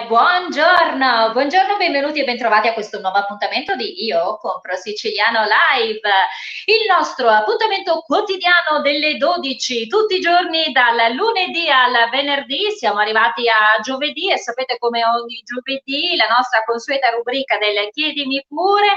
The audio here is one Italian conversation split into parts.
Buongiorno, buongiorno, benvenuti e bentrovati a questo nuovo appuntamento di Io Compro Siciliano Live, il nostro appuntamento quotidiano delle 12, tutti i giorni dal lunedì al venerdì. Siamo arrivati a giovedì e sapete come ogni giovedì la nostra consueta rubrica del Chiedimi pure,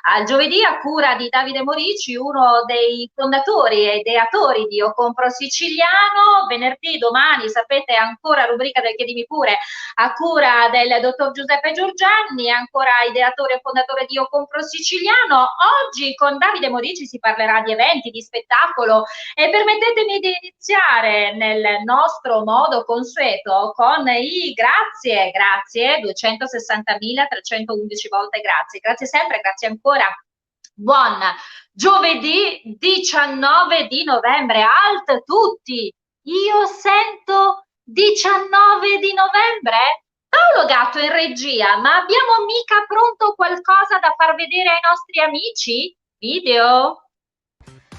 al giovedì a cura di Davide Morici, uno dei fondatori e ideatori di Io Compro Siciliano. Venerdì, domani, sapete, ancora rubrica del Chiedimi pure a cura del dottor Giuseppe Giorgianni, ancora ideatore e fondatore di Io Compro Siciliano. Oggi con Davide Morici si parlerà di eventi, di spettacolo e permettetemi di iniziare nel nostro modo consueto con i grazie, 260.311 volte grazie sempre, grazie ancora. Buon giovedì 19 di novembre, alt tutti, io sento 19 di novembre? Paolo Gatto in regia, ma abbiamo mica pronto qualcosa da far vedere ai nostri amici? Video?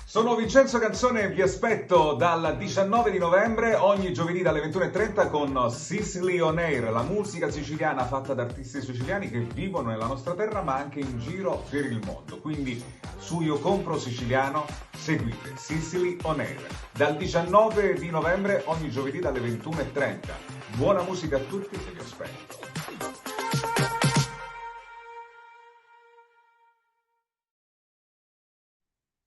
Sono Vincenzo Canzone e vi aspetto dal 19 di novembre ogni giovedì dalle 21:30 con Sicily On Air, la musica siciliana fatta da artisti siciliani che vivono nella nostra terra ma anche in giro per il mondo. Quindi su Io Compro Siciliano seguite Sicily On Air dal 19 di novembre ogni giovedì dalle 21:30. Buona musica a tutti e vi aspetto.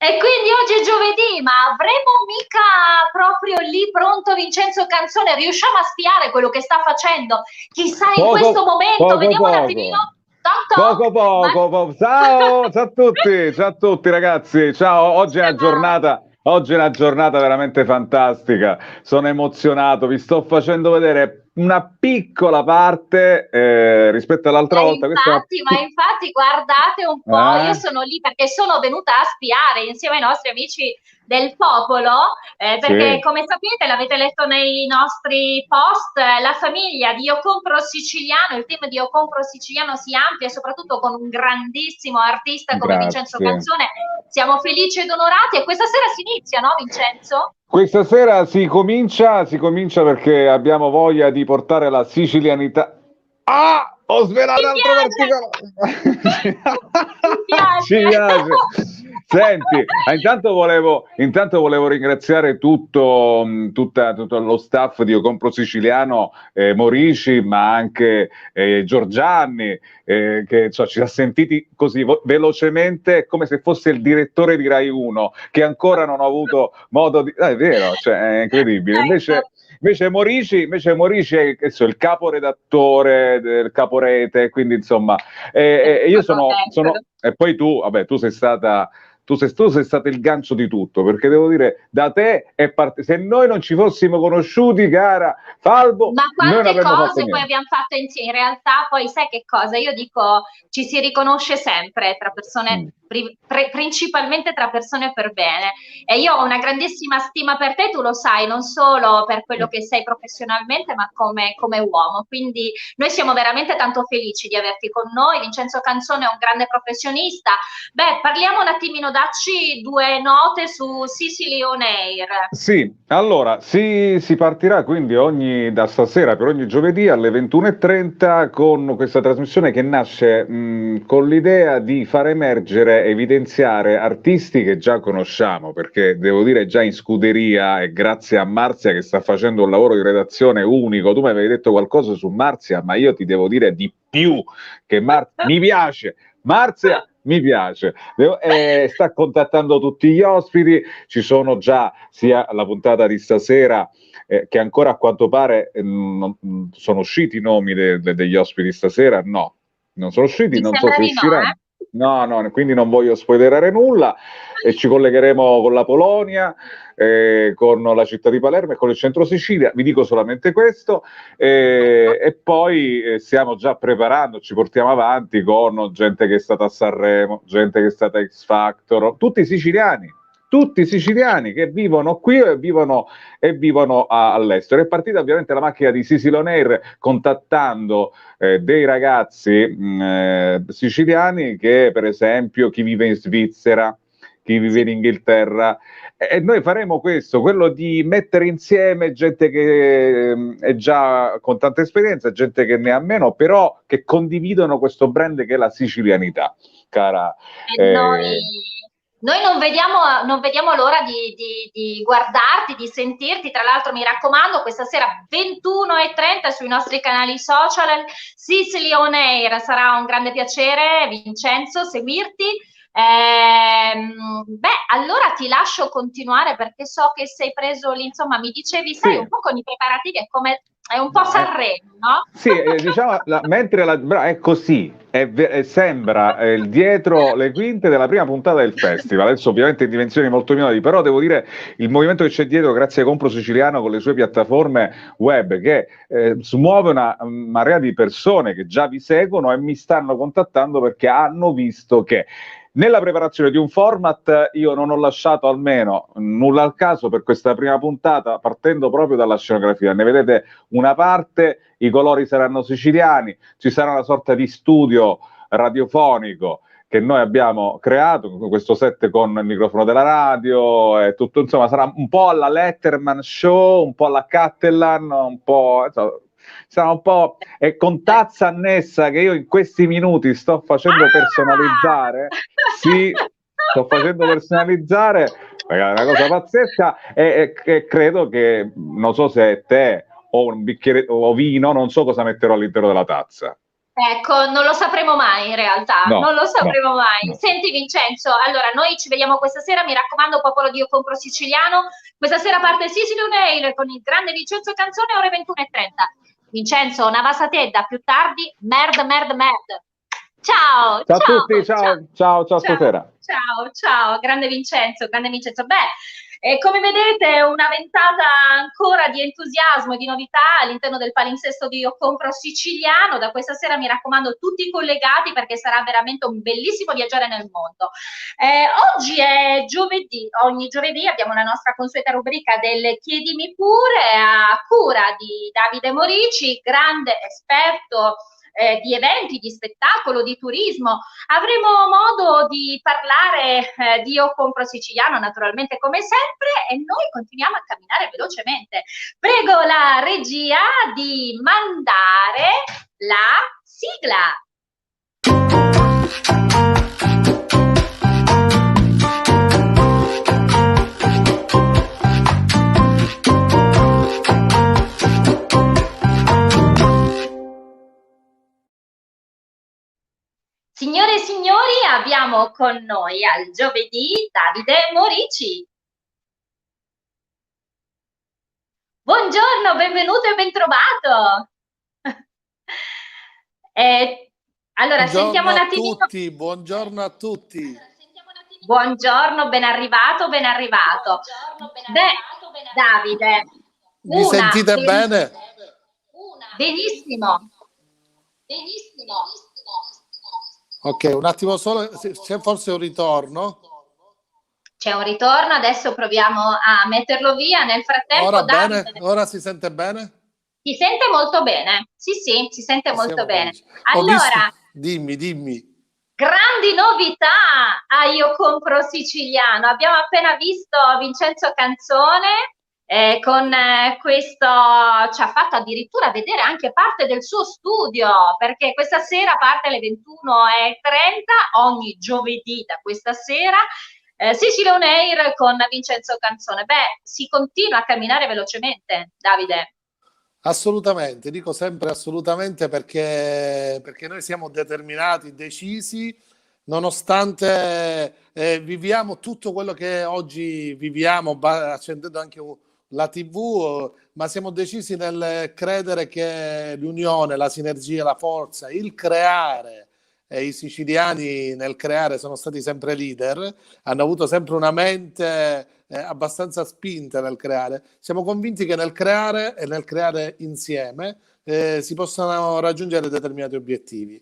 E quindi oggi è giovedì, ma avremo mica proprio lì pronto Vincenzo Canzone? Riusciamo a spiare quello che sta facendo? Chissà in questo momento, vediamo un attimino. Poco. Ciao a tutti ragazzi, ciao, oggi è una giornata veramente fantastica, sono emozionato, vi sto facendo vedere una piccola parte rispetto all'altra volta. Ma infatti guardate un po', io sono lì perché sono venuta a spiare insieme ai nostri amici del popolo, perché come sapete, l'avete letto nei nostri post, la famiglia di Io Compro Siciliano, il team di Io Compro Siciliano si amplia soprattutto con un grandissimo artista come Vincenzo Canzone. Siamo felici ed onorati e questa sera si inizia, no Vincenzo? Questa sera si comincia perché abbiamo voglia di portare la sicilianità. Ah! Ho svelato altro particolare! Ci piace! Senti, intanto volevo ringraziare tutto lo staff di Io Compro Siciliano, Morici, ma anche Giorgianni, che ci ha sentiti così velocemente, come se fosse il direttore di Rai 1, che ancora non ho avuto modo di... è vero, cioè, è incredibile. Invece Morici è il caporedattore, del caporete, quindi insomma, io sono... E poi tu sei stata... Tu sei stato il gancio di tutto, perché devo dire, da te se noi non ci fossimo conosciuti, cara Falbo, ma quante cose poi abbiamo fatto insieme. In realtà poi sai che cosa? Io dico, ci si riconosce sempre tra persone, principalmente tra persone per bene, e io ho una grandissima stima per te, tu lo sai, non solo per quello che sei professionalmente, ma come uomo. Quindi noi siamo veramente tanto felici di averti con noi. Vincenzo Canzone è un grande professionista. Beh, parliamo un attimino, dacci due note su Sicily On Air. Sì, allora si partirà quindi da stasera per ogni giovedì alle 21:30 con questa trasmissione che nasce con l'idea di far emergere, evidenziare artisti che già conosciamo, perché devo dire già in scuderia e grazie a Marzia che sta facendo un lavoro di redazione unico. Tu mi avevi detto qualcosa su Marzia, ma io ti devo dire di più, che mi piace. Marzia mi piace, sta contattando tutti gli ospiti, ci sono già sia la puntata di stasera che ancora a quanto pare sono usciti i nomi degli ospiti stasera, no, non sono usciti, non so se usciranno. No, quindi non voglio spoilerare nulla e ci collegheremo con la Polonia, con la città di Palermo e con il centro Sicilia, vi dico solamente questo, e poi stiamo già preparando, ci portiamo avanti con gente che è stata a Sanremo, gente che è stata a X Factor, tutti siciliani che vivono qui e vivono all'estero. È partita ovviamente la macchina di Sicily On Air contattando dei ragazzi siciliani che, per esempio, chi vive in Svizzera, chi vive in Inghilterra. E noi faremo questo, quello di mettere insieme gente che è già con tanta esperienza, gente che ne ha meno, però che condividono questo brand che è la sicilianità, cara. Noi non vediamo l'ora di guardarti, di sentirti. Tra l'altro, mi raccomando, questa sera 21:30 sui nostri canali social, Sicily On Air. Sarà un grande piacere, Vincenzo, seguirti. Allora ti lascio continuare, perché so che sei preso lì, insomma, mi dicevi, sai, un po' con i preparativi, è un po' Sanremo, no? Sì, diciamo, mentre è così, sembra dietro le quinte della prima puntata del festival, adesso ovviamente in dimensioni molto minori, però devo dire il movimento che c'è dietro grazie a Compro Siciliano con le sue piattaforme web che smuove una marea di persone che già vi seguono e mi stanno contattando perché hanno visto che nella preparazione di un format io non ho lasciato almeno nulla al caso per questa prima puntata, partendo proprio dalla scenografia. Ne vedete una parte, i colori saranno siciliani, ci sarà una sorta di studio radiofonico che noi abbiamo creato, questo set con il microfono della radio e tutto, insomma sarà un po' alla Letterman Show, un po' alla Cattelan, un po'... Insomma, sarà un po' con tazza annessa che io in questi minuti sto facendo personalizzare. Sì, sto facendo personalizzare, è una cosa pazzesca e credo che, non so se è tè o un bicchiere o vino, non so cosa metterò all'interno della tazza. Ecco, non lo sapremo mai in realtà, non lo sapremo mai. No. Senti Vincenzo, allora noi ci vediamo questa sera, mi raccomando, popolo di Io Compro Siciliano, questa sera parte Sicily On Air con il grande Vincenzo Canzone, ore 21:30. Vincenzo, una vasatedda, più tardi, merd. Ciao, ciao a tutti, ciao stasera. Ciao, grande Vincenzo. Come vedete, una ventata ancora di entusiasmo e di novità all'interno del palinsesto di Io Compro Siciliano. Da questa sera mi raccomando tutti collegati, perché sarà veramente un bellissimo viaggiare nel mondo. Oggi è giovedì, ogni giovedì abbiamo la nostra consueta rubrica del Chiedimi Pure, a cura di Davide Morici, grande esperto di eventi, di spettacolo, di turismo. Avremo modo di parlare di Io Compro Siciliano, naturalmente, come sempre, e noi continuiamo a camminare velocemente. Prego la regia di mandare la sigla. Signore e signori, abbiamo con noi al giovedì Davide Morici. Buongiorno, benvenuto e bentrovato. Allora, sentiamo un attimino. Buongiorno a tutti. Buongiorno, ben arrivato. Davide. Mi sentite bene? Benissimo. Ok, un attimo solo, c'è forse un ritorno? C'è un ritorno, adesso proviamo a metterlo via. Nel frattempo, ora bene? Ora si sente bene? Si sente molto bene, sì, si sente molto bene. Allora, dimmi. Grandi novità a Io Compro Siciliano. Abbiamo appena visto Vincenzo Canzone. Con questo ci ha fatto addirittura vedere anche parte del suo studio, perché questa sera parte alle 21:30, ogni giovedì da questa sera, Sicily On Air con Vincenzo Canzone. Si continua a camminare velocemente, Davide. Assolutamente, dico sempre assolutamente, perché noi siamo determinati, decisi, nonostante viviamo tutto quello che oggi viviamo, accendendo anche la TV, ma siamo decisi nel credere che l'unione, la sinergia, la forza, il creare, e i siciliani nel creare sono stati sempre leader, hanno avuto sempre una mente abbastanza spinta nel creare. Siamo convinti che nel creare e nel creare insieme si possano raggiungere determinati obiettivi.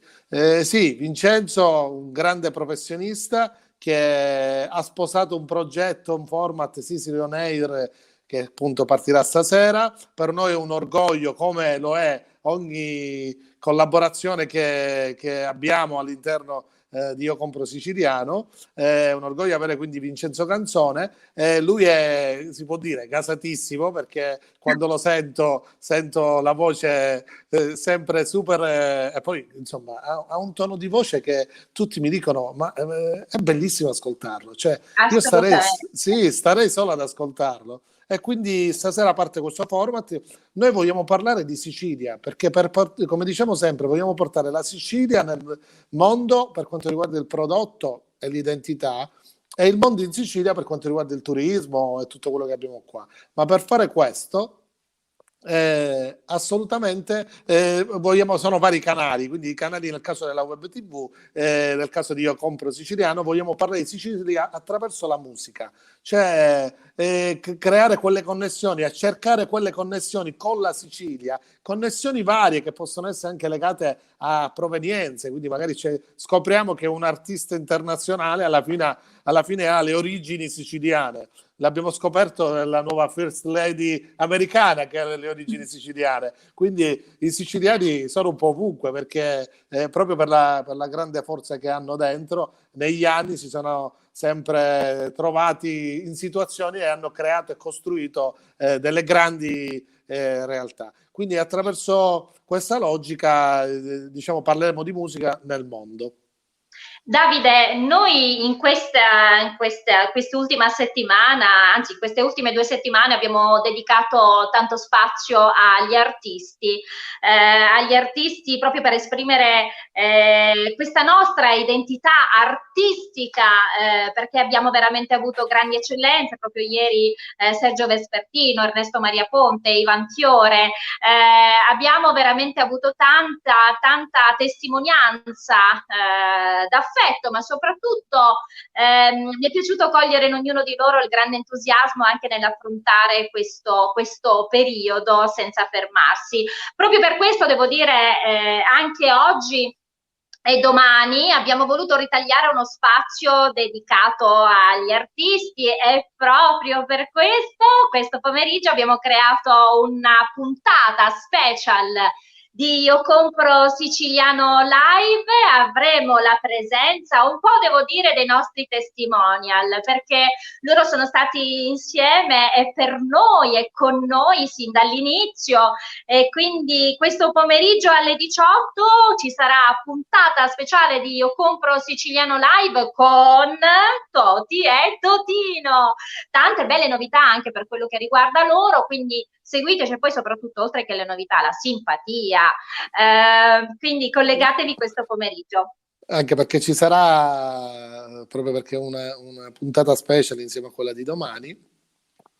Sì, Vincenzo, un grande professionista che ha sposato un progetto, un format Sicily On Air, che appunto partirà stasera. Per noi è un orgoglio, come lo è ogni collaborazione che abbiamo all'interno di Io Compro Siciliano. È un orgoglio avere quindi Vincenzo Canzone. Lui è, si può dire, gasatissimo, perché quando lo sento la voce sempre super, e poi insomma ha un tono di voce che tutti mi dicono ma è bellissimo ascoltarlo, cioè io starei solo ad ascoltarlo. E quindi stasera parte questo format. Noi vogliamo parlare di Sicilia, perché come diciamo sempre, vogliamo portare la Sicilia nel mondo per quanto riguarda il prodotto e l'identità, e il mondo in Sicilia per quanto riguarda il turismo e tutto quello che abbiamo qua. Ma per fare questo assolutamente sono vari canali, quindi i canali nel caso della web tv, nel caso di Io Compro Siciliano vogliamo parlare di Sicilia attraverso la musica, cioè creare quelle connessioni, a cercare quelle connessioni con la Sicilia, connessioni varie che possono essere anche legate a provenienze, quindi magari scopriamo che un artista internazionale alla fine ha le origini siciliane. L'abbiamo scoperto nella nuova First Lady americana che ha le origini siciliane, quindi i siciliani sono un po' ovunque, perché proprio per la grande forza che hanno dentro, negli anni si sono sempre trovati in situazioni e hanno creato e costruito delle grandi realtà. Quindi attraverso questa logica diciamo parleremo di musica nel mondo. Davide, noi in quest'ultima settimana, anzi queste ultime 2 settimane, abbiamo dedicato tanto spazio agli artisti proprio per esprimere questa nostra identità artistica, perché abbiamo veramente avuto grandi eccellenze, proprio ieri Sergio Vespertino, Ernesto Maria Ponte, Ivan Fiore, abbiamo veramente avuto tanta testimonianza d'affetto, ma soprattutto mi è piaciuto cogliere in ognuno di loro il grande entusiasmo anche nell'affrontare questo periodo senza fermarsi. Proprio per questo devo dire anche oggi e domani abbiamo voluto ritagliare uno spazio dedicato agli artisti, e proprio per questo pomeriggio abbiamo creato una puntata special di Io Compro Siciliano Live. Avremo la presenza, un po' devo dire, dei nostri testimonial, perché loro sono stati insieme e per noi e con noi sin dall'inizio, e quindi questo pomeriggio alle 18 ci sarà puntata speciale di Io Compro Siciliano Live con Toti e Totino, tante belle novità anche per quello che riguarda loro, quindi seguiteci. E poi soprattutto, oltre che le novità, la simpatia, quindi collegatevi questo pomeriggio. Anche perché ci sarà, proprio perché una puntata special insieme a quella di domani,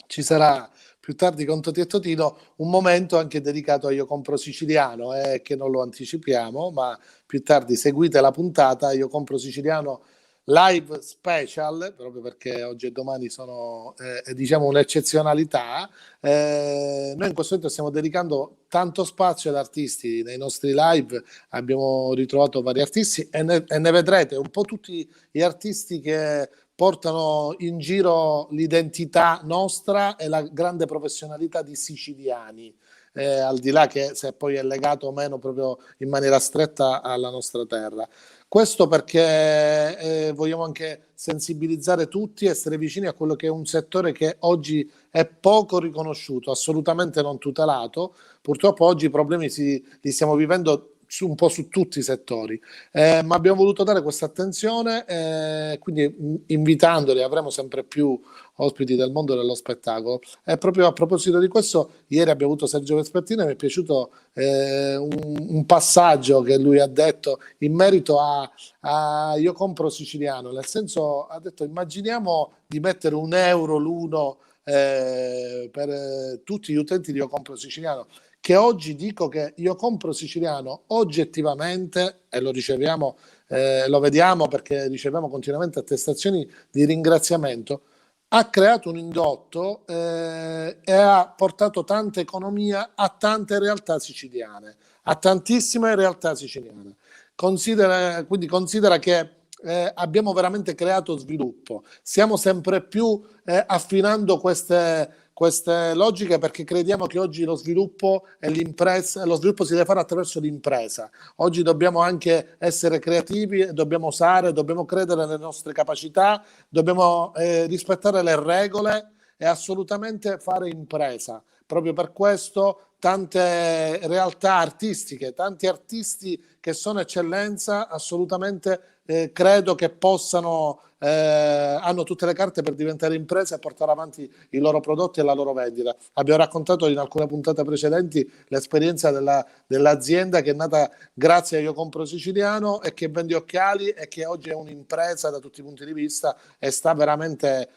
ci sarà più tardi con Toti e Totino un momento anche dedicato a Io Compro Siciliano, che non lo anticipiamo, ma più tardi seguite la puntata Io Compro Siciliano live special, proprio perché oggi e domani sono diciamo un'eccezionalità. Noi in questo momento stiamo dedicando tanto spazio ad artisti nei nostri live, abbiamo ritrovato vari artisti e ne vedrete un po' tutti gli artisti che portano in giro l'identità nostra e la grande professionalità di siciliani, al di là che se poi è legato o meno proprio in maniera stretta alla nostra terra. Questo perché vogliamo anche sensibilizzare tutti, essere vicini a quello che è un settore che oggi è poco riconosciuto, assolutamente non tutelato. Purtroppo oggi i problemi li stiamo vivendo un po' su tutti i settori, ma abbiamo voluto dare questa attenzione, quindi invitandoli, avremo sempre più ospiti del mondo dello spettacolo. E proprio a proposito di questo, ieri abbiamo avuto Sergio Vespertino e mi è piaciuto un passaggio che lui ha detto in merito a Io Compro Siciliano, nel senso, ha detto: immaginiamo di mettere €1 l'uno per tutti gli utenti di Io Compro Siciliano, che oggi dico che Io Compro Siciliano oggettivamente, e lo riceviamo, lo vediamo perché riceviamo continuamente attestazioni di ringraziamento, ha creato un indotto e ha portato tanta economia a tante realtà siciliane, a tantissime realtà siciliane. Quindi considera che abbiamo veramente creato sviluppo, stiamo sempre più affinando queste queste logiche perché crediamo che oggi lo sviluppo lo sviluppo si deve fare attraverso l'impresa. Oggi dobbiamo anche essere creativi, dobbiamo osare, dobbiamo credere nelle nostre capacità, dobbiamo rispettare le regole e assolutamente fare impresa. Proprio per questo tante realtà artistiche, tanti artisti che sono eccellenza, assolutamente credo che hanno tutte le carte per diventare imprese e portare avanti i loro prodotti e la loro vendita. Abbiamo raccontato in alcune puntate precedenti l'esperienza dell'azienda che è nata grazie a Io Compro Siciliano e che vende occhiali e che oggi è un'impresa da tutti i punti di vista e sta veramente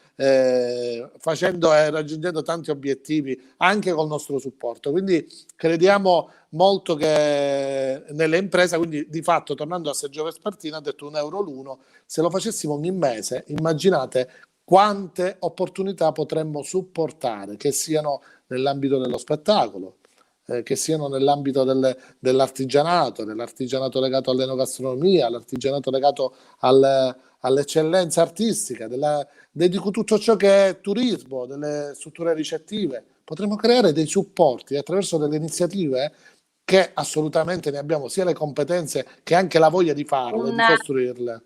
facendo e raggiungendo tanti obiettivi anche col nostro supporto. Quindi crediamo molto che nelle imprese, quindi di fatto tornando a Sergio Vespertino ha detto €1 l'uno, se lo facessimo ogni mese immaginate quante opportunità potremmo supportare, che siano nell'ambito dello spettacolo, che siano nell'ambito dell'artigianato legato all'enogastronomia, l'artigianato legato all'eccellenza artistica, dico tutto ciò che è turismo, delle strutture ricettive. Potremmo creare dei supporti attraverso delle iniziative che assolutamente ne abbiamo sia le competenze che anche la voglia di farle, di costruirle.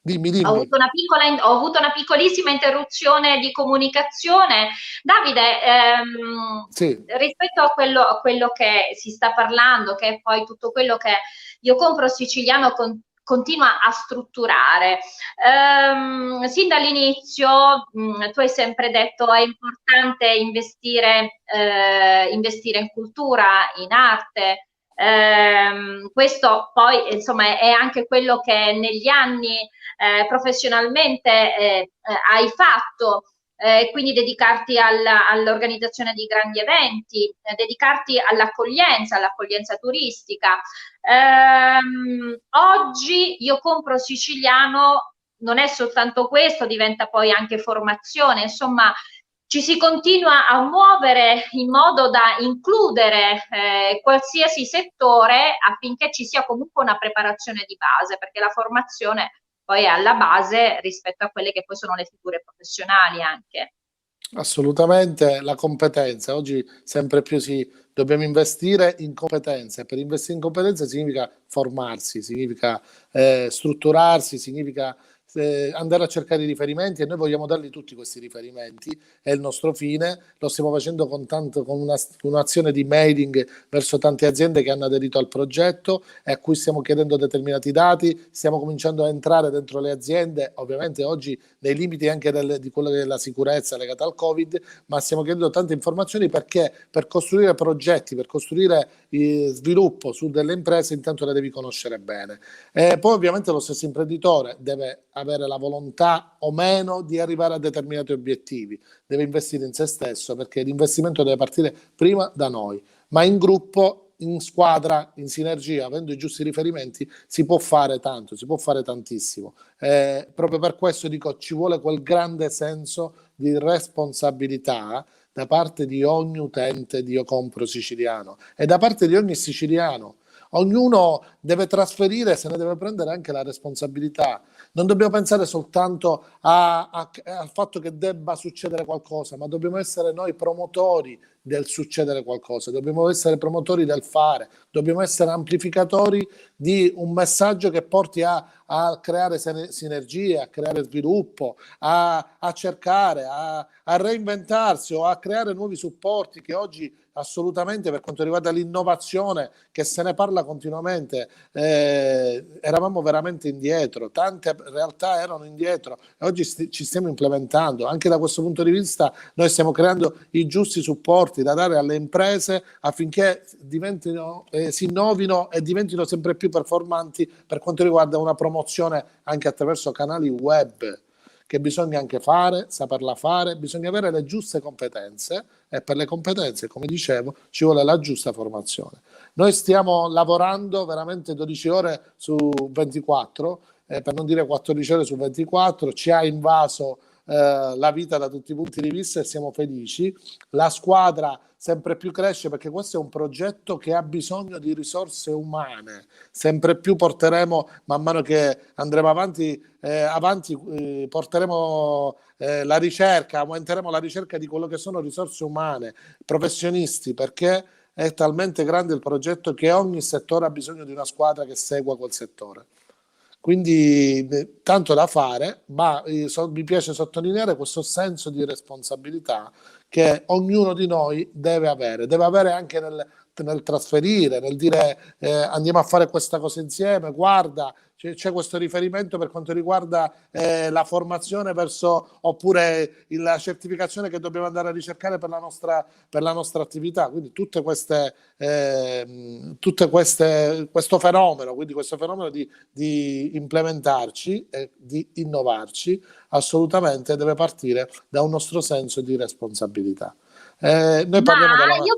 Dimmi. Ho avuto una piccolissima interruzione di comunicazione. Davide, sì. Rispetto a quello che si sta parlando, che è poi tutto quello che Io Compro Siciliano continua a strutturare. Sin dall'inizio tu hai sempre detto è importante investire in cultura, in arte. Questo poi insomma è anche quello che negli anni professionalmente hai fatto, quindi dedicarti all'organizzazione di grandi eventi, dedicarti all'accoglienza turistica. Oggi Io Compro Siciliano non è soltanto questo, diventa poi anche formazione, insomma ci si continua a muovere in modo da includere qualsiasi settore affinché ci sia comunque una preparazione di base, perché la formazione poi è alla base rispetto a quelle che poi sono le figure professionali anche. Assolutamente, la competenza. Oggi sempre più dobbiamo investire in competenze. Per investire in competenze significa formarsi, significa strutturarsi, significa andare a cercare i riferimenti e noi vogliamo darli tutti questi riferimenti, è il nostro fine, lo stiamo facendo con un'azione di mailing verso tante aziende che hanno aderito al progetto e a cui stiamo chiedendo determinati dati, stiamo cominciando a entrare dentro le aziende, ovviamente oggi nei limiti anche di quello che è la sicurezza legata al Covid, ma stiamo chiedendo tante informazioni perché per costruire progetti, per costruire sviluppo su delle imprese intanto le devi conoscere bene. Poi ovviamente lo stesso imprenditore deve avere la volontà o meno di arrivare a determinati obiettivi, deve investire in se stesso perché l'investimento deve partire prima da noi, ma in gruppo, in squadra, in sinergia, avendo i giusti riferimenti si può fare tanto, si può fare tantissimo. Proprio per questo dico ci vuole quel grande senso di responsabilità da parte di ogni utente di Io Compro Siciliano e da parte di ogni siciliano. Ognuno deve trasferire, se ne deve prendere anche la responsabilità. Non dobbiamo pensare soltanto al fatto che debba succedere qualcosa, ma dobbiamo essere noi promotori del succedere qualcosa, dobbiamo essere promotori del fare, dobbiamo essere amplificatori di un messaggio che porti a creare sinergie, a creare sviluppo, a cercare, a reinventarsi o a creare nuovi supporti che oggi assolutamente per quanto riguarda l'innovazione che se ne parla continuamente eravamo veramente indietro, tante realtà erano indietro e oggi ci stiamo implementando. Anche da questo punto di vista noi stiamo creando i giusti supporti da dare alle imprese affinché si innovino e diventino sempre più performanti per quanto riguarda una promozione anche attraverso canali web che bisogna anche saperla fare, bisogna avere le giuste competenze e per le competenze, come dicevo, ci vuole la giusta formazione. Noi stiamo lavorando veramente 12 ore su 24, per non dire 14 ore su 24, ci ha invaso la vita da tutti i punti di vista e siamo felici. La squadra sempre più cresce perché questo è un progetto che ha bisogno di risorse umane. Sempre più porteremo, man mano che andremo avanti, porteremo la ricerca, aumenteremo la ricerca di quello che sono risorse umane, professionisti, perché è talmente grande il progetto che ogni settore ha bisogno di una squadra che segua quel settore. Quindi tanto da fare, ma mi piace sottolineare questo senso di responsabilità che ognuno di noi deve avere anche nel trasferire, nel dire andiamo a fare questa cosa insieme, guarda, c'è questo riferimento per quanto riguarda la formazione oppure la certificazione che dobbiamo andare a ricercare per la nostra attività. Quindi questo fenomeno di implementarci e di innovarci assolutamente deve partire da un nostro senso di responsabilità. Noi parliamo io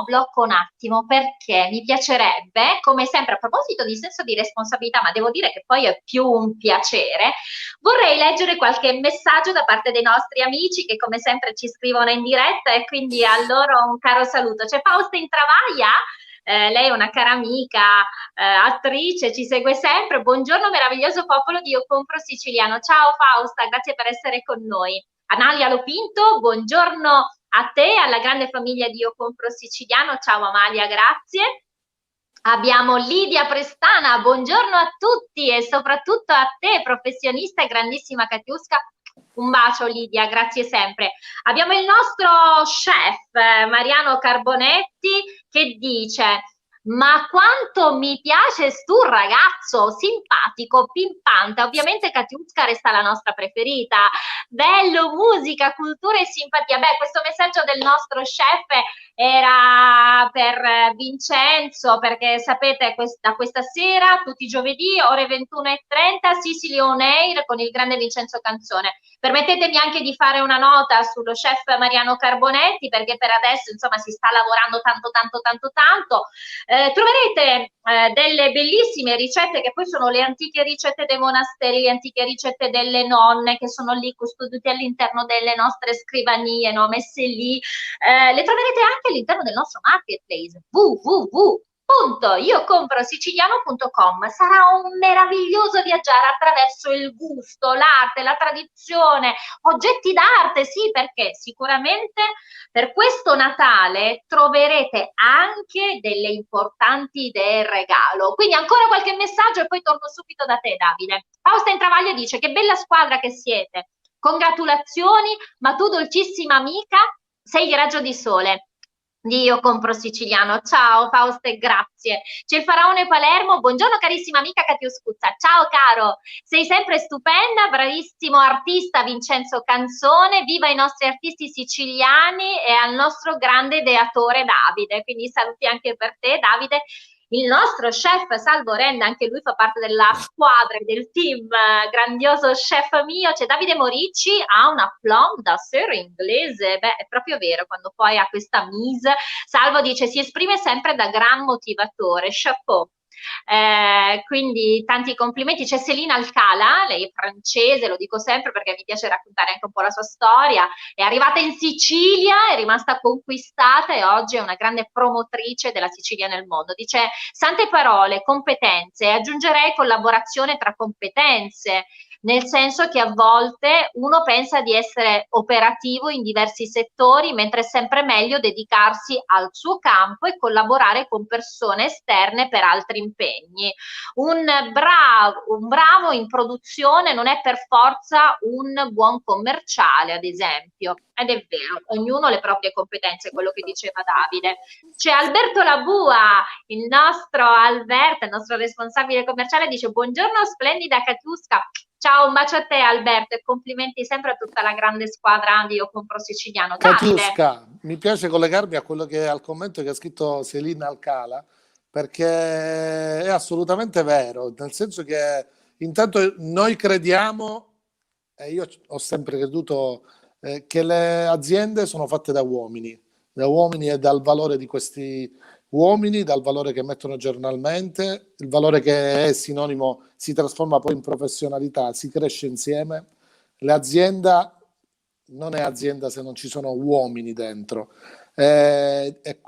blocco un attimo perché mi piacerebbe, come sempre, a proposito di senso di responsabilità, ma devo dire che poi è più un piacere, vorrei leggere qualche messaggio da parte dei nostri amici che come sempre ci scrivono in diretta e quindi a loro un caro saluto. C'è Fausta in Travaglia. Lei è una cara amica, attrice, ci segue sempre. Buongiorno meraviglioso popolo di Io Compro Siciliano. Ciao Fausta, grazie per essere con noi. Amalia Lopinto, buongiorno a te, alla grande famiglia di Io Compro Siciliano. Ciao Amalia, grazie. Abbiamo Lidia Prestana, buongiorno a tutti e soprattutto a te, professionista e grandissima Katiuska. Un bacio Lidia, grazie sempre. Abbiamo il nostro chef Mariano Carbonetti che dice: ma quanto mi piace stu ragazzo, simpatico, pimpante. Ovviamente Katiuska resta la nostra preferita. Bello, musica, cultura e simpatia. Beh, questo messaggio del nostro chef era per Vincenzo, perché sapete da questa sera, tutti i giovedì, ore 21:30, Sicily On Air con il grande Vincenzo Canzone. Permettetemi anche di fare una nota sullo chef Mariano Carbonetti, perché per adesso insomma si sta lavorando tanto. Troverete delle bellissime ricette che poi sono le antiche ricette dei monasteri, le antiche ricette delle nonne che sono lì custodite all'interno delle nostre scrivanie, no? Messe lì. Le troverete anche all'interno del nostro marketplace www.iocomprosiciliano.com. Sarà un meraviglioso viaggiare attraverso il gusto, l'arte, la tradizione, oggetti d'arte, sì, perché sicuramente per questo Natale troverete anche delle importanti idee regalo. Quindi ancora qualche messaggio e poi torno subito da te, Davide. Fausta in Travaglia dice: che bella squadra che siete, congratulazioni, ma tu dolcissima amica sei il raggio di sole. Io Compro Siciliano. Ciao Fauste, grazie. C'è il Faraone Palermo. Buongiorno carissima amica Katiuskuzza. Ciao caro, sei sempre stupenda, bravissimo artista Vincenzo Canzone. Viva i nostri artisti siciliani e al nostro grande ideatore Davide. Quindi saluti anche per te Davide. Il nostro chef Salvo Renda, anche lui fa parte della squadra, del team, grandioso chef mio, c'è Davide Morici, ha una plomb da sir inglese. Beh, è proprio vero, quando poi ha questa mise. Salvo dice: si esprime sempre da gran motivatore, chapeau. Quindi tanti complimenti. C'è Selina Alcala, lei è francese, lo dico sempre perché mi piace raccontare anche un po' la sua storia. È arrivata in Sicilia, è rimasta conquistata e oggi è una grande promotrice della Sicilia nel mondo. Dice: sante parole, competenze, aggiungerei collaborazione tra competenze, nel senso che a volte uno pensa di essere operativo in diversi settori, mentre è sempre meglio dedicarsi al suo campo e collaborare con persone esterne per altri impegni. Un bravo in produzione non è per forza un buon commerciale, ad esempio. Ed è vero, ognuno ha le proprie competenze, quello che diceva Davide. C'è Alberto Labua, il nostro Alberto, il nostro responsabile commerciale, dice: buongiorno splendida Katiuska. Ciao, un bacio a te Alberto e complimenti sempre a tutta la grande squadra di Io Compro Siciliano. Katiuska, mi piace collegarmi al commento che ha scritto Selina Alcala, perché è assolutamente vero, nel senso che intanto noi crediamo, e io ho sempre creduto, che le aziende sono fatte da uomini e dal valore di questi uomini, dal valore che mettono giornalmente, il valore che è sinonimo, si trasforma poi in professionalità, si cresce insieme. L'azienda non è azienda se non ci sono uomini dentro.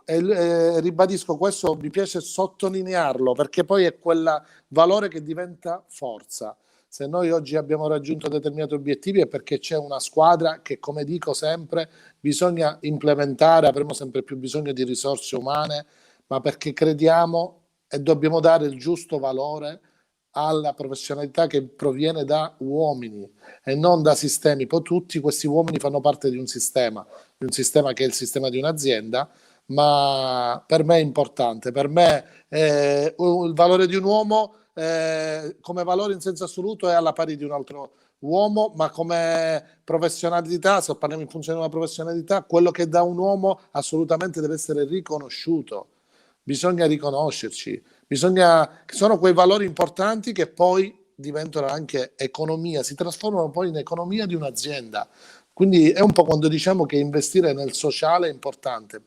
Ribadisco questo, mi piace sottolinearlo perché poi è quel valore che diventa forza. Se noi oggi abbiamo raggiunto determinati obiettivi è perché c'è una squadra che, come dico sempre, bisogna implementare, avremo sempre più bisogno di risorse umane, ma perché crediamo e dobbiamo dare il giusto valore alla professionalità che proviene da uomini e non da sistemi. Poi tutti questi uomini fanno parte di un sistema che è il sistema di un'azienda, ma per me è importante. Per me il valore di un uomo come valore in senso assoluto è alla pari di un altro uomo, ma come professionalità, se parliamo in funzione di una professionalità, quello che dà un uomo assolutamente deve essere riconosciuto. Bisogna riconoscerci, sono quei valori importanti che poi diventano anche economia, si trasformano poi in economia di un'azienda. Quindi è un po' quando diciamo che investire nel sociale è importante,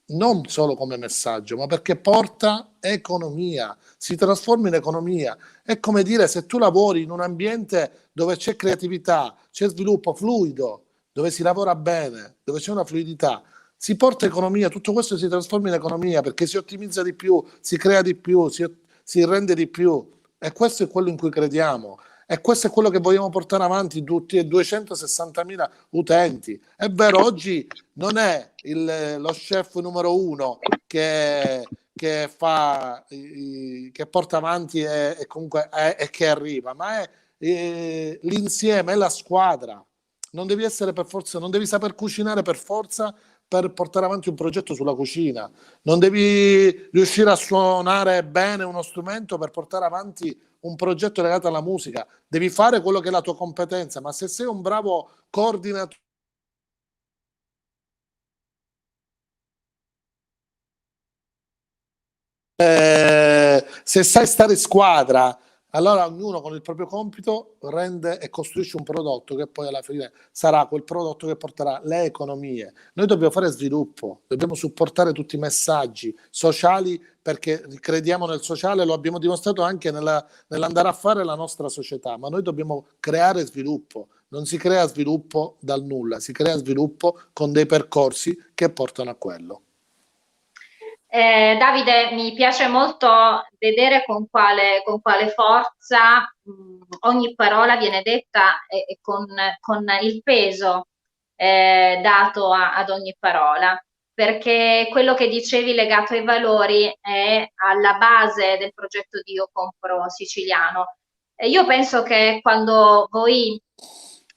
non solo come messaggio, ma perché porta economia, si trasforma in economia. È come dire, se tu lavori in un ambiente dove c'è creatività, c'è sviluppo fluido, dove si lavora bene, dove c'è una fluidità, si porta economia, tutto questo si trasforma in economia perché si ottimizza di più, si crea di più, si rende di più, e questo è quello in cui crediamo. E questo è quello che vogliamo portare avanti tutti e 260.000 utenti. È vero, oggi non è lo chef numero uno che porta avanti e comunque che arriva, ma è l'insieme, è la squadra. Non devi essere per forza, non devi saper cucinare per forza per portare avanti un progetto sulla cucina, non devi riuscire a suonare bene uno strumento per portare avanti un progetto legato alla musica, devi fare quello che è la tua competenza, ma se sei un bravo coordinatore, se sai stare in squadra, allora ognuno con il proprio compito rende e costruisce un prodotto che poi alla fine sarà quel prodotto che porterà le economie. Noi dobbiamo fare sviluppo, dobbiamo supportare tutti i messaggi sociali perché crediamo nel sociale, lo abbiamo dimostrato anche nell'andare a fare la nostra società, ma noi dobbiamo creare sviluppo. Non si crea sviluppo dal nulla, si crea sviluppo con dei percorsi che portano a quello. Davide, mi piace molto vedere con quale forza ogni parola viene detta e con il peso dato ad ogni parola, perché quello che dicevi legato ai valori è alla base del progetto di Io Compro Siciliano. Io penso che quando voi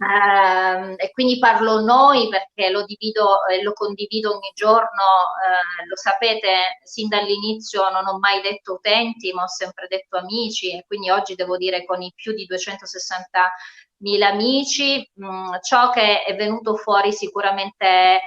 e quindi parlo noi perché lo divido e lo condivido ogni giorno, lo sapete, sin dall'inizio non ho mai detto utenti, ma ho sempre detto amici, e quindi oggi devo dire con i più di 260.000 amici, ciò che è venuto fuori sicuramente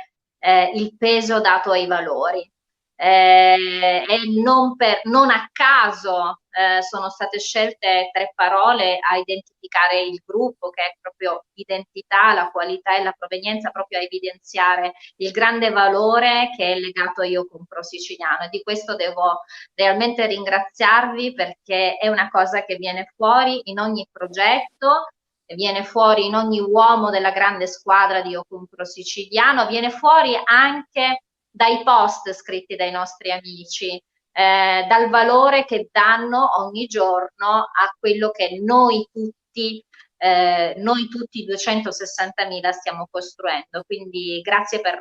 il peso dato ai valori. E non a caso sono state scelte 3 parole a identificare il gruppo, che è proprio l'identità, la qualità e la provenienza, proprio a evidenziare il grande valore che è legato a Io Compro Siciliano. E di questo devo realmente ringraziarvi, perché è una cosa che viene fuori in ogni progetto, viene fuori in ogni uomo della grande squadra di Io Compro Siciliano, viene fuori anche dai post scritti dai nostri amici, dal valore che danno ogni giorno a quello che noi tutti 260.000 stiamo costruendo. Quindi grazie per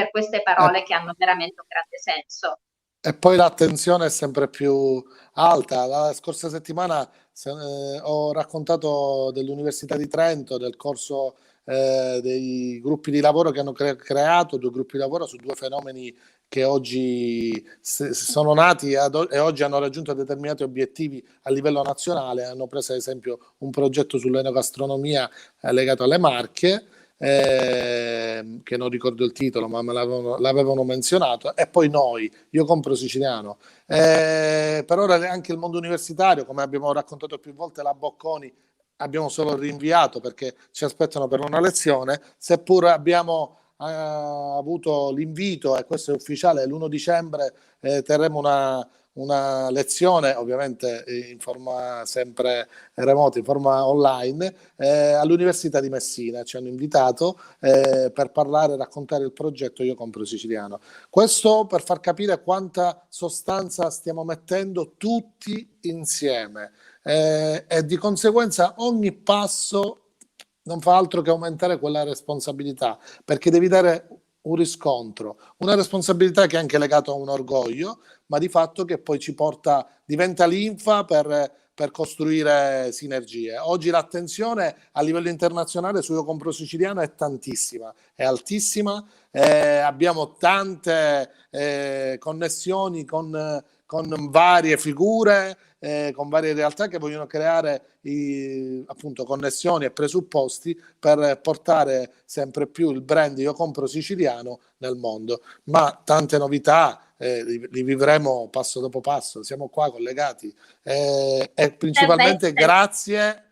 queste parole che hanno veramente un grande senso. E poi l'attenzione è sempre più alta. La scorsa settimana ho raccontato dell'Università di Trento, del corso dei gruppi di lavoro che hanno creato 2 gruppi di lavoro su 2 fenomeni che oggi sono nati e oggi hanno raggiunto determinati obiettivi a livello nazionale. Hanno preso ad esempio un progetto sull'enogastronomia legato alle Marche, che non ricordo il titolo, ma l'avevano menzionato, e poi Io Compro Siciliano. Per ora anche il mondo universitario, come abbiamo raccontato più volte, la Bocconi abbiamo solo rinviato perché ci aspettano per una lezione, seppur abbiamo avuto l'invito, e questo è ufficiale, l'1 dicembre terremo una lezione, ovviamente in forma sempre remota, in forma online, all'Università di Messina. Ci hanno invitato per parlare e raccontare il progetto Io Compro Siciliano. Questo per far capire quanta sostanza stiamo mettendo tutti insieme, e di conseguenza ogni passo non fa altro che aumentare quella responsabilità, perché devi dare un riscontro, una responsabilità che è anche legata a un orgoglio, ma di fatto che poi diventa linfa per costruire sinergie. Oggi l'attenzione a livello internazionale su Io Compro Siciliano è tantissima, è altissima, abbiamo tante connessioni con varie figure, con varie realtà che vogliono creare appunto connessioni e presupposti per portare sempre più il brand Io Compro Siciliano nel mondo. Ma tante novità li vivremo passo dopo passo, siamo qua collegati, e principalmente grazie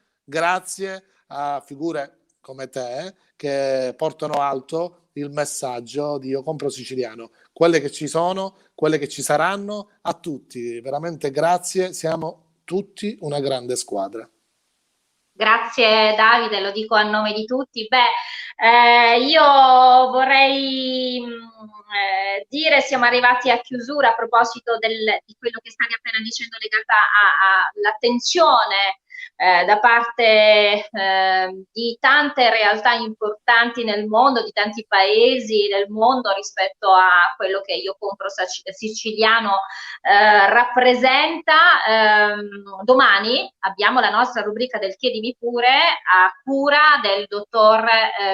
a figure come te che portano alto il messaggio di Io Compro Siciliano, quelle che ci sono, quelle che ci saranno, a tutti, veramente grazie, siamo tutti una grande squadra. Grazie Davide, lo dico a nome di tutti. Io vorrei dire, siamo arrivati a chiusura a proposito di quello che stavi appena dicendo legata all'attenzione da parte di tante realtà importanti nel mondo, di tanti paesi del mondo rispetto a quello che Io Compro Siciliano rappresenta. Domani abbiamo la nostra rubrica del Chiedimi Pure a cura del dottor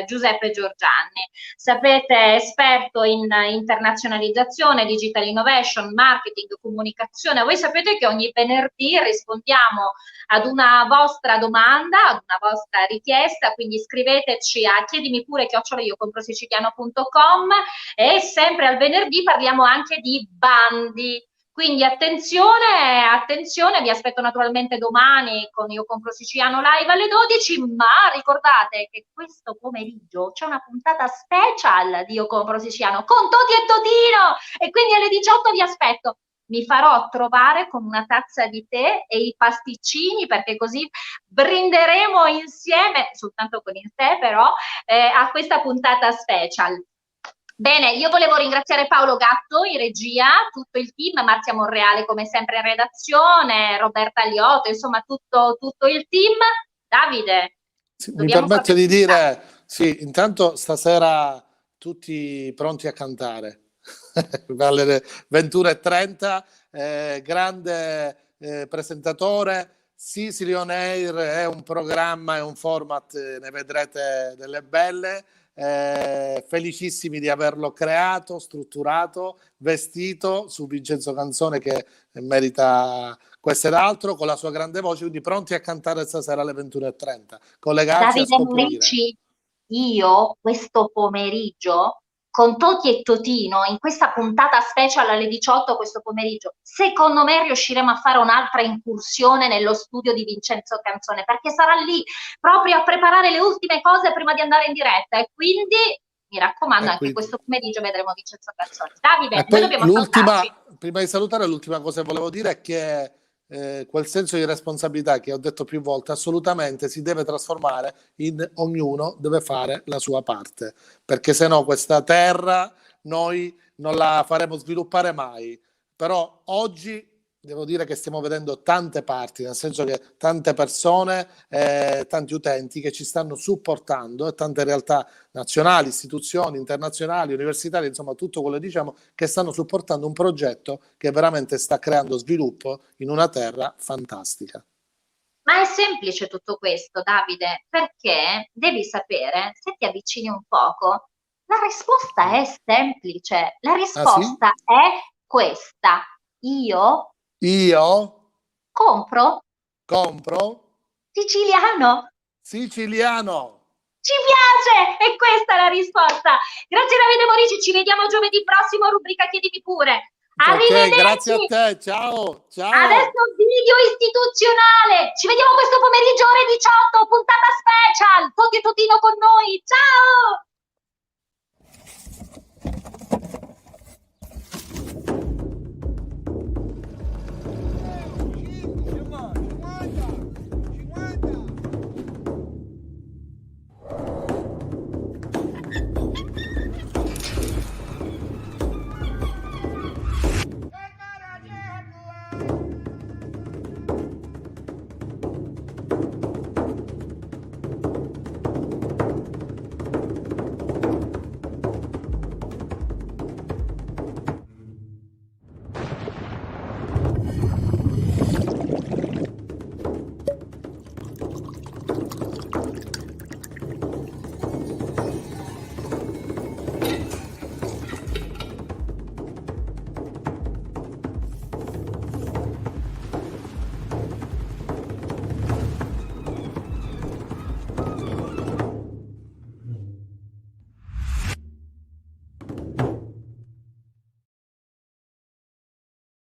Giuseppe Giorgianni. Sapete, esperto in internazionalizzazione, digital innovation, marketing, comunicazione. Voi sapete che ogni venerdì rispondiamo ad una vostra domanda, ad una vostra richiesta, quindi scriveteci a chiedimipure@iocomprosiciliano.com, e sempre al venerdì parliamo anche di bandi. Quindi attenzione, vi aspetto naturalmente domani con Io Compro Siciliano live alle 12, ma ricordate che questo pomeriggio c'è una puntata special di Io Compro Siciliano con Toti e Totino, e quindi alle 18 vi aspetto. Mi farò trovare con una tazza di tè e i pasticcini, perché così brinderemo insieme, soltanto con il tè però, a questa puntata special. Bene, io volevo ringraziare Paolo Gatto in regia, tutto il team, Marzia Monreale come sempre in redazione, Roberta Liotto, insomma tutto il team. Davide, mi permette di dire, sì, intanto stasera tutti pronti a cantare alle 21:30, grande presentatore. Sicily On Air è un programma, è un format, ne vedrete delle belle. Felicissimi di averlo creato, strutturato, vestito su Vincenzo Canzone, che merita questo ed altro, con la sua grande voce, quindi pronti a cantare stasera alle 21:30, collegarci. Davide Morici, io questo pomeriggio con Toti e Totino, in questa puntata special alle 18 questo pomeriggio, secondo me riusciremo a fare un'altra incursione nello studio di Vincenzo Canzone, perché sarà lì proprio a preparare le ultime cose prima di andare in diretta, e quindi mi raccomando, anche questo pomeriggio vedremo Vincenzo Canzone. Davide, noi dobbiamo salutarci. Prima di salutare, l'ultima cosa che volevo dire è che quel senso di responsabilità che ho detto più volte assolutamente si deve trasformare in ognuno deve fare la sua parte, perché se no questa terra noi non la faremo sviluppare mai. Però oggi devo dire che stiamo vedendo tante parti, nel senso che tante persone, tanti utenti che ci stanno supportando, e tante realtà nazionali, istituzioni, internazionali, universitarie, insomma tutto quello che diciamo, che stanno supportando un progetto che veramente sta creando sviluppo in una terra fantastica. Ma è semplice tutto questo, Davide, perché devi sapere, se ti avvicini un poco, la risposta è semplice, la risposta è questa: io compro siciliano. Ci piace! E questa è la risposta. Grazie Davide Morici, ci vediamo giovedì prossimo, rubrica Chiedimi Pure. Arrivederci. Grazie a te, ciao. Adesso video istituzionale. Ci vediamo questo pomeriggio ore 18, puntata special. Toti e Totino con noi. Ciao!